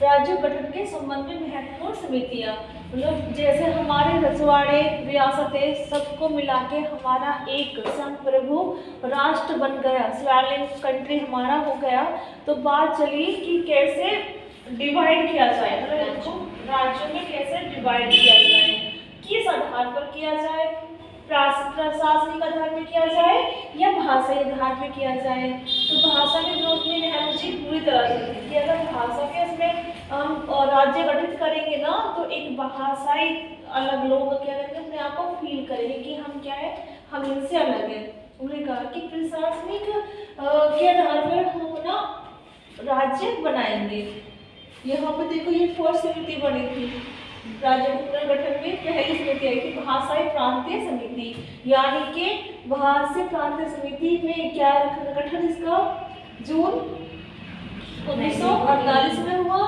राज्य गठन के संबंध में महत्वपूर्ण समितियां, मतलब जैसे हमारे रजवाड़े रियासतें सबको मिला के हमारा एक संप्रभु राष्ट्र बन गया, सोवरेन कंट्री हमारा हो गया। तो बात चली कि कैसे डिवाइड किया जाए, मतलब इनको राज्यों में कैसे डिवाइड किया जाए, किस आधार पर किया जाए, प्रशासनिक आधार पर किया जाए या भाषाई आधार पर किया जाए। तो भाषा के विरोध में नेहरू जी पूरी तरह से थे कि अगर भाषा के इसमें हम राज्य गठित करेंगे ना तो एक भाषाई अलग लोग क्या करेंगे, अपने आप को फील करेंगे कि हम क्या है, हम इनसे अलग है। उन्होंने कहा कि प्रशासनिक के आधार पर हम ना राज्य बनाएंगे। यहाँ पे देखो ये फर्स्ट समिति बनी थी राज्य पुनर्गठन में, पहली समिति आई थी भाषाई प्रांतीय समिति, यानी कि भाषाई प्रांतीय समिति में क्या गठन इसका जून 1948 में हुआ।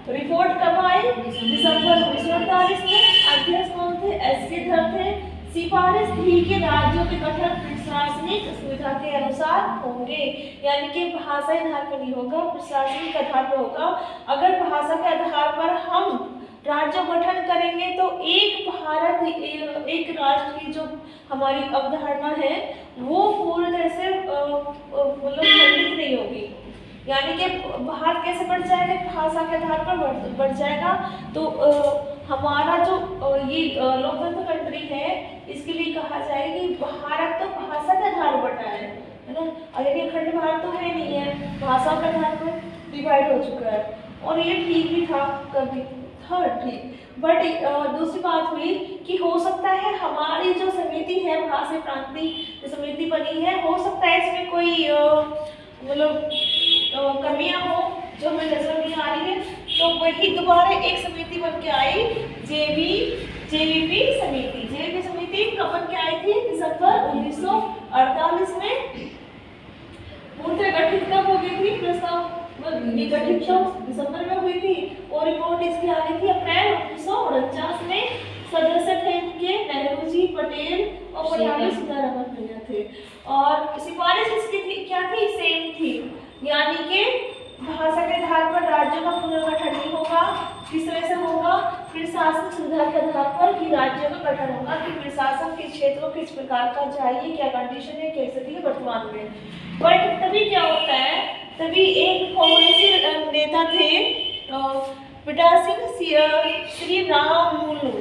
रिपोर्ट कब आई? दिसंबर 1948 में। अध्यक्ष कौन थे? एस.के. धर थे। सिफारिश थी कि राज्यों के गठन प्रशासनिक सुविधा के अनुसार होंगे, यानी कि भाषाई आधार पर नहीं होगा, प्रशासनिक आधार पर होगा। अगर भाषा के आधार पर हम राज्य गठन करेंगे तो एक भारत एक राष्ट्र की जो हमारी अवधारणा है वो पूरी तरह से मतलब खंडित नहीं होगी, यानी कि भारत कैसे बढ़ जाएगा, भाषा के आधार पर बढ़ जाएगा। तो हमारा जो ये लोकतंत्र कंट्री है इसके लिए कहा जाएगा कि भारत तो भाषा के आधार पर बढ़ा है ना, अगर ये खंड भारत तो है नहीं है, भाषा के आधार पर डिवाइड हो चुका है। और ये ठीक भी था कभी था ठीक, बट दूसरी बात हुई कि हो सकता है हमारी जो समिति है भाषा प्रांतीय जो समिति बनी है, हो सकता है इसमें कोई मतलब कमियां हो जो हमें नजर नहीं आ रही है, तो वही दोबारा एक समिति बन के आई जेवीपी समिति। जेवीपी समिति कब बन के आई थी? दिसंबर 1948 में। पूर्ण गठित कब हो गई थी? प्रस्ताव ये गठित दिसंबर में हुई थी और रिपोर्ट इसकी आ गई थी अप्रैल 1949 में। सदस्य थे इनके नेहरू जी, पटेल और पटियाला सीतारमन भैया थे। और सिफारिश इसकी थी क्या थी? सेम थी, यानी कि भाषा के आधार पर राज्यों का पुनर्गठन नहीं होगा। किस तरह से होगा? प्रशासनिक सुविधा के आधार पर कि राज्यों का गठन होगा कि प्रशासन के क्षेत्रों किस प्रकार का चाहिए, क्या कंडीशन है, कैसे थी वर्तमान में। बट तभी क्या होता है, तभी एक कांग्रेसी नेता थे पिटा सिंह श्री राम मुलू,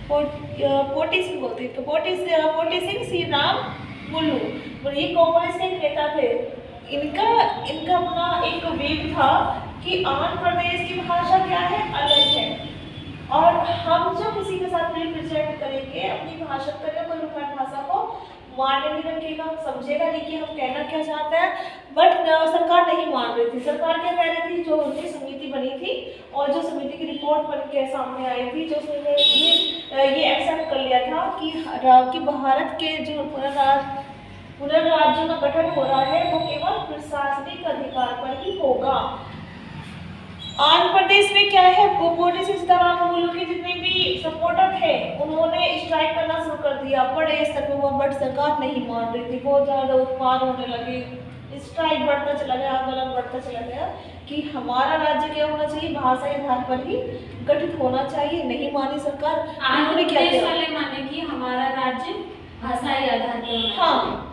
पोटी सिंह बोलते तो पोटी सिंह श्री राम मुलू, ये कांग्रेस के नेता थे। इनका अपना एक वेब था कि आंध्र प्रदेश की भाषा क्या है, अलग है, और हम जो किसी के साथ रिप्रेजेंट करेंगे अपनी भाषा करेंगे, कोई भाषा को मानने नहीं रखेगा, समझेगा नहीं कि हम कहना क्या चाहते हैं। बट सरकार नहीं मान रही थी। सरकार क्या कह रही थी? जो उनकी समिति बनी थी और जो समिति की रिपोर्ट बन के सामने आई थी, जो ये एक्सेप्ट कर लिया था कि भारत के जो पुनर्राज्यों का गठन हो रहा है वो केवल प्रशासनिक अधिकार पर ही होगा। आंध्र प्रदेश में क्या है, पोटी सिंह सीतारामन के जितने भी सपोर्टर थे उन्होंने स्ट्राइक करना शुरू कर दिया, बड़े स्तर पर हुआ, बट सरकार नहीं मान रही थी। बहुत ज़्यादा उत्पाद होने लगे, स्ट्राइक बढ़ता चला गया, आंदोलन बढ़ता चला गया कि हमारा राज्य क्या होना चाहिए, भाषाई आधार पर ही गठित होना चाहिए। नहीं मानी सरकार। उन्होंने क्या किया? माने कि हमारा राज्य भाषाई आधार पर। हाँ,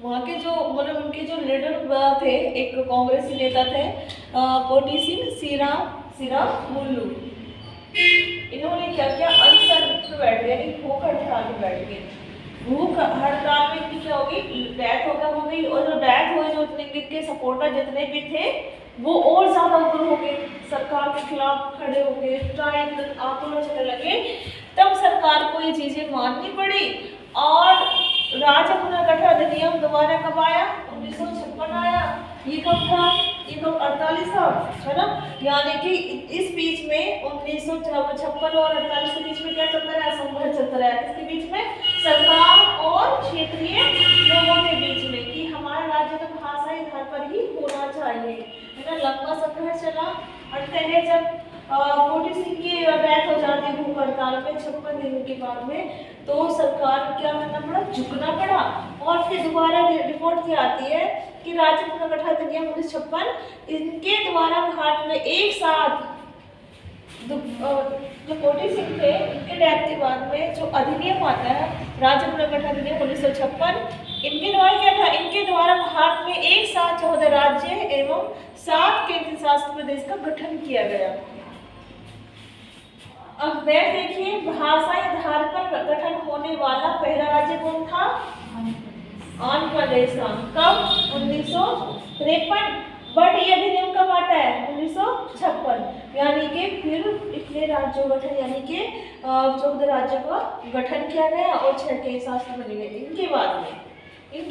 वहाँ के जो मतलब उनके जो लीडर थे, एक कांग्रेसी नेता थे पोटी सिंह सीरा मुल्लू, इन्होंने क्या किया? अनशन पर बैठ गए, भूख हड़ताल में बैठ गए। भूख हड़ताल में इनकी क्या होगी? डेथ हो गई। और जो डेथ हुए, जो इनके सपोर्टर जितने भी थे वो और ज्यादा उग्र हो गए, सरकार के खिलाफ खड़े हो गए, स्ट्राइक आंदोलन चलने लगे। तब सरकार को ये चीजें माननी पड़ी और राज्य पुनर्गठन अधिनियम दोबारा कब आया? 1956 आया। ये कब था? ये कब? 48 था, है ना। यानी कि इस बीच में 1956 और 48 के बीच में क्या चलता रहा? संघर्ष चलता रहा। इसके बीच में सरकार और क्षेत्रीय लोगों के बीच में कि हमारा राज्य तो भाषाई आधार पर ही होना चाहिए, है ना। लंबा संघर्ष चला। अंत है जब मोटी सिंह की डेथ हो जाती है भूख हड़ताल में 56 दिनों के बाद में, तो सरकार को क्या करना पड़ा, झुकना पड़ा। और फिर दोबारा रिपोर्ट क्या आती है कि राज्य पुनर्गठन अधिनियम 1956 इनके द्वारा भारत में एक साथ जो मोटी सिंह थे इनके डेथ के बाद में जो अधिनियम आता है राज्य पुनर्गठन अधिनियम 1956, इनके द्वारा क्या था, इनके द्वारा भारत में एक साथ 14 राज्य एवं 7 केंद्र शासित प्रदेश का गठन किया गया। अब नेक्स्ट देखिए, भाषा आधार पर गठन होने वाला पहला राज्य कौन था, आंध्र प्रदेश था। कब, 1953। बट ये अधिनियम कब आता है, 1956। यानी कि फिर इतने राज्यों गठन, यानी कि 14 राज्यों का गठन किया गया और 6 के शासन बने गए। इनके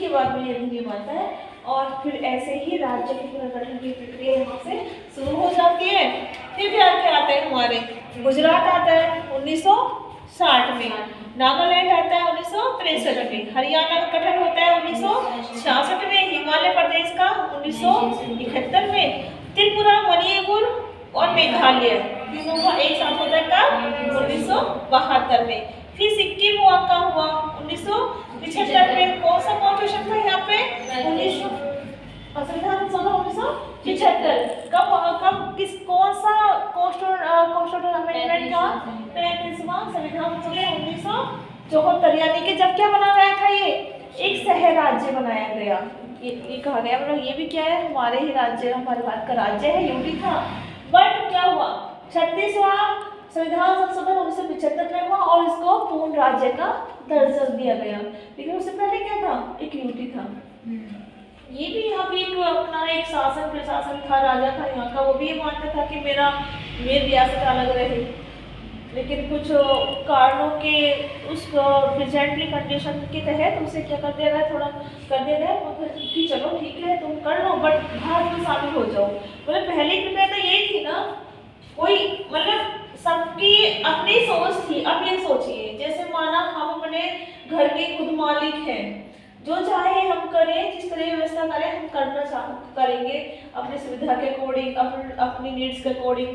बाद में ये अधिनियम आता है और फिर ऐसे ही राज्य के पुनर्गठन की प्रक्रिया यहाँ से शुरू हो जाती है। फिर क्या आते हैं हमारे, गुजरात आता है 1960 में, नागालैंड आता है 1963 में, हरियाणा का गठन होता है 1966 में, हिमाचल प्रदेश का 1971 में, त्रिपुरा, मणिपुर और मेघालय तीनों का एक साथ होता है कब, 1972 में। फिर सिक्किम का हुआ 1975 में। कौन सा कॉन्स्टिट्यूशन था यहाँ पे, 1975। कब कौन सा कॉन्स्टिट्यूशन अमेंडमेंट था, 35वां संविधान संशोधन 1974। यानी कि जब क्या बनाया गया था, ये एक शहर राज्य बनाया गया। ये कहा गया, मतलब ये भी क्या है, हमारे ही राज्य, हमारे भारत का राज्य है, यूटी था। बट क्या हुआ, 36वां संविधान संशोधन 1975 में हुआ और इसको पूर्ण राज्य का दर्जा दिया गया। लेकिन उससे पहले क्या था, एक यूटी था। ये भी यहाँ पे एक अपना एक शासन प्रशासन था, राजा था यहाँ का, वो भी ये मानता था कि मेरी रियासत अलग रहे। लेकिन कुछ कारणों के उस प्रेजेंटली कंडीशन के तहत उसे क्या कर दिया गया, थोड़ा कर दिया गया कि चलो ठीक है तुम कर लो बट भारत में शामिल हो जाओ। मतलब पहले की तो यही थी ना, कोई मतलब सबकी अपनी सोच थी। अब ये सोचिए, जैसे माना हम अपने घर के खुद मालिक हैं, जो चाहे हम करें, जिस तरह व्यवस्था करें हम करेंगे अपनी सुविधा के अकॉर्डिंग, अपनी नीड्स के अकॉर्डिंग।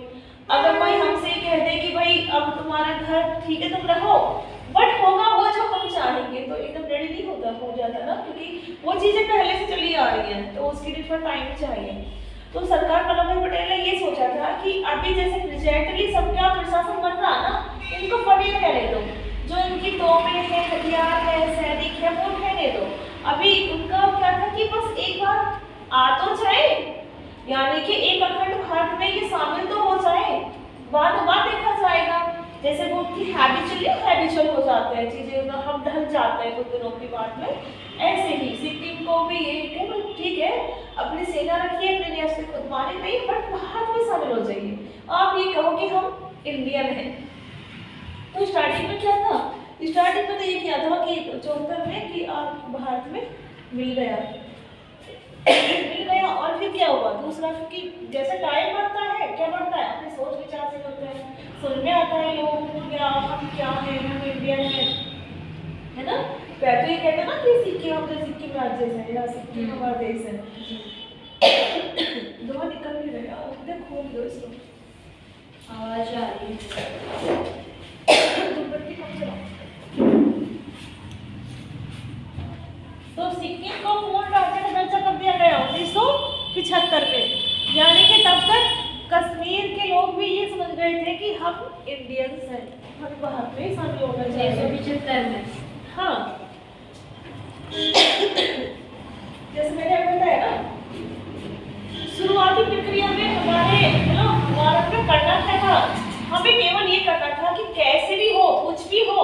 अगर कोई हमसे कह दे कि भाई अब तुम्हारा घर ठीक है तुम रहो, बट होगा वो जो हम चाहेंगे, तो एकदम रेडी नहीं हो जाता ना, क्योंकि वो चीजें पहले से चली आ रही हैं, तो उसके लिए थोड़ा टाइम चाहिए। तो सरकार वल्लभ भाई पटेल ने ये सोचा था कि अभी जैसे प्रेजेंटली सबका प्रशासन बन रहा ना, इनको पढ़े रहने दो, जो इनकी तोपें हैं, हथियार है, सैनिक है, वो रहने दो। अभी उनका क्या था कि बस एक बार आ तो जाए, यानी कि एक अखंड भारत में ये शामिल तो हो जाए, बाद देखा जाएगा। जैसे वो हैबिचुअल हो जाते हैं चीजें, हम ढल जाते हैं कुछ दिनों के बाद में। ऐसे ही सिक्किम को भी ये ठीक है अपनी सेना रखिए, अपने रियासत खुद मालिक नहीं, बट भारत में शामिल हो जाइए। आप ये कहो कि हम इंडियन हैं। तो स्टार्टिंग में क्या था, स्टार्टिंग में तो ये किया था कि 74 में कि आप भारत में मिल गया और फिर क्या हुआ दूसरा, क्योंकि जैसे टाइम बढ़ता है, क्या बढ़ता है, अपने सोच विचार से करते हैं, समझ में आता है लोगों को क्या हम क्या हैं, हम इंडियन है ना। पहले ये कहते हैं ना कि सिक्किम राज्य से या सिक्किम हमारा देश है। दवा निकल नहीं रहा, उधर खोल दो इसको, आवाज आ रही है। तो सिक्किम को पूर्ण राज्य का दर्जा कर दिया गया 1975 में। यानी कि तब तक कश्मीर के लोग भी ये समझ गए थे कि हम इंडियंस हैं, हम भारत में शामिल होना चाहिए। 1975 में, हाँ जैसे मैंने बताया ना, शुरुआती प्रक्रिया में हमारे में करना था, हमें केवल ये करना था कि कैसे भी हो, कुछ भी हो,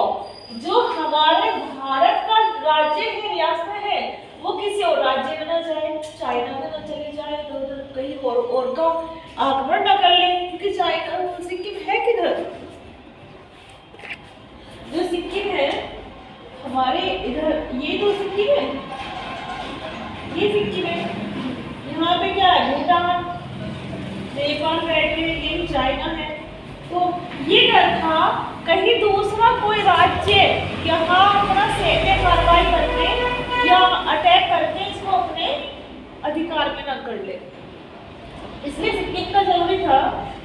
जो हमारे भारत का राज्य है, रियासत है, वो किसी और राज्य में ना जाए, चाइना में ना चले जाए, तो कहीं और का आक्रमण ना कर ले, क्योंकि चाइना सिक्किम है किधर, जो सिक्किम है हमारे इधर, ये तो सिक्किम है, ये सिक्किम है, यहाँ पे क्या है, भूटान, नेपाल बैठे, ये चाइना है। तो ये डर था कहीं दूसरा कोई राज्य यहाँ अपना सैन्य कार्रवाई करके या अटैक करके इसको अपने अधिकार में न कर ले। इसलिए सिक्किम का जरूरी था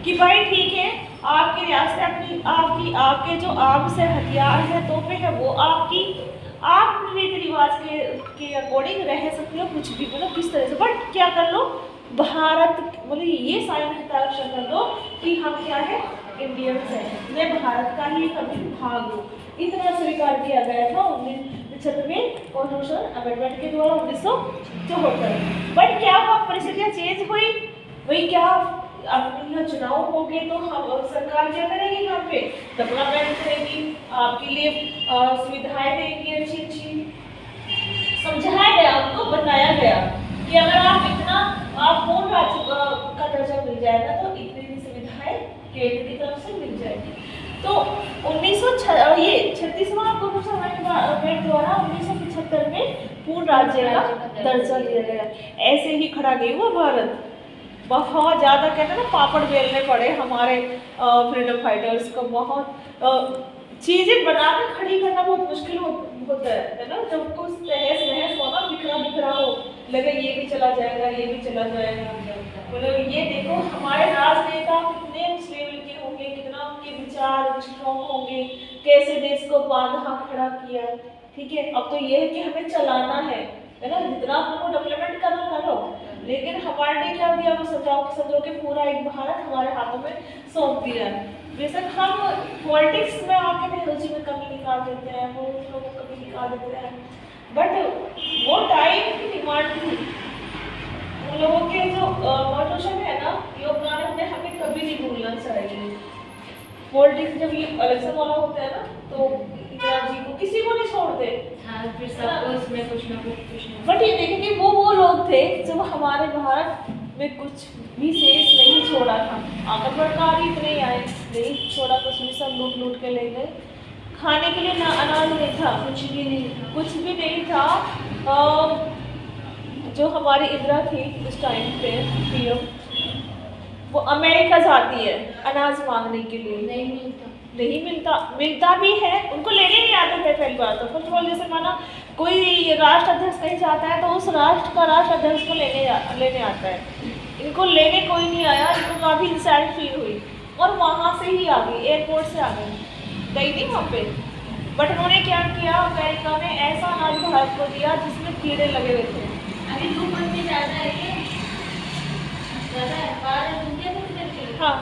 कि भाई ठीक है आपकी रियासतें अपनी आपके जो आर्म से हथियार है, तोपें हैं, वो आपकी, आप रीति रिवाज के अकॉर्डिंग रह सकते हो, कुछ भी मतलब किस तरह से, बट क्या कर लो, भारत मतलब ये साइन हस्ताक्षर कर दो कि हम क्या है, इंडियंस हैं, मैं भारत का ही कभी भाग हूँ। इतना स्वीकार किया गया था 1975 कॉन्स्टिट्यूशन अमेंडमेंट के द्वारा 1974। बट क्या हुआ, परिस्थितियाँ चेंज हुई, वही क्या, अब यहाँ चुनाव हो गए तो हम सरकार क्या करेगी, यहाँ पे डेवलपमेंट करेगी, आपके लिए सुविधाएं देंगी अच्छी अच्छी, समझाया गया, उनको बताया गया कि अगर आप इतना, आप पूर्ण राज्य का दर्जा मिल जाएगा तो इतनी सुविधाएं केंद्र की तरफ से मिल जाएगी। तो 36वां कॉन्स्टिट्यूशन अमेंडमेंट द्वारा 1975 में पूर्ण राज्य का दर्जा दिया गया। ऐसे ही खड़ा नहीं हुआ भारत, बहुत ज़्यादा कहते हैं ना, पापड़ बेलने पड़े हमारे फ्रीडम फाइटर्स को, बहुत चीज़ें बनाकर खड़ी करना बहुत मुश्किल होता है ना, जब कुछ तहस नहस होना, बिखरा हो, लगे ये भी चला जाएगा, ये भी चला जाएगा। मतलब ये देखो हमारे राजनेता कितने उस लेवल के होंगे, कितना उनके विचार स्ट्रॉन्ग होंगे, कैसे देश को बांधा खड़ा किया। ठीक है, अब तो ये है कि हमें चलाना है ना, जितना हमको डेवलपमेंट करना करो, लेकिन हमारे ने क्या दिया, वो सजाओ के पूरा एक भारत हमारे हाथों में सौंप दिया है। बेशक हम पॉलिटिक्स में आके नेहरू जी में कमी निकाल देते हैं, वो लोगों को कमी निकाल देते हैं, बट वो टाइम की डिमांड थी, उन लोगों के जो कॉन्स्टिट्यूशन है ना, योगदान है, हमें कभी नहीं भूलना चाहिए। पॉलिटिक्स जब ये इलेक्शन वाला होता है ना, तो इंदिरा जी को किसी को नहीं छोड़ते, फिर सबको इसमें कुछ ना कुछ बट ये देखेंगे वो लोग थे जो हमारे भारत में कुछ भी शेष नहीं छोड़ा था। आक्रमणकारी इतने आए, नहीं छोड़ा कुछ भी, सब लूट के ले गए, खाने के लिए ना अनाज नहीं था, कुछ भी नहीं था। जो हमारी इंदिरा थी उस टाइम पे पीएम, वो अमेरिका जाती है अनाज मांगने के लिए, नहीं मिलता भी है, उनको लेने नहीं आते थे पहली बार तो। कंट्रोल जैसे माना कोई राष्ट्र अध्यक्ष कहीं जाता है तो उस राष्ट्र का राष्ट्र अध्यक्ष को लेने आता है, इनको लेने कोई नहीं आया, इनको काफ़ी इंसल्ट फील हुई और वहाँ से ही आ गई, एयरपोर्ट से आ गई थी वहाँ पे। बट उन्होंने क्या किया, अमेरिका ने ऐसा अनाज भारत को दिया जिसमें कीड़े लगे हुए थे। अभी 2 महीने ज़्यादा है, ज़्यादा है, 12 दिन के हाँ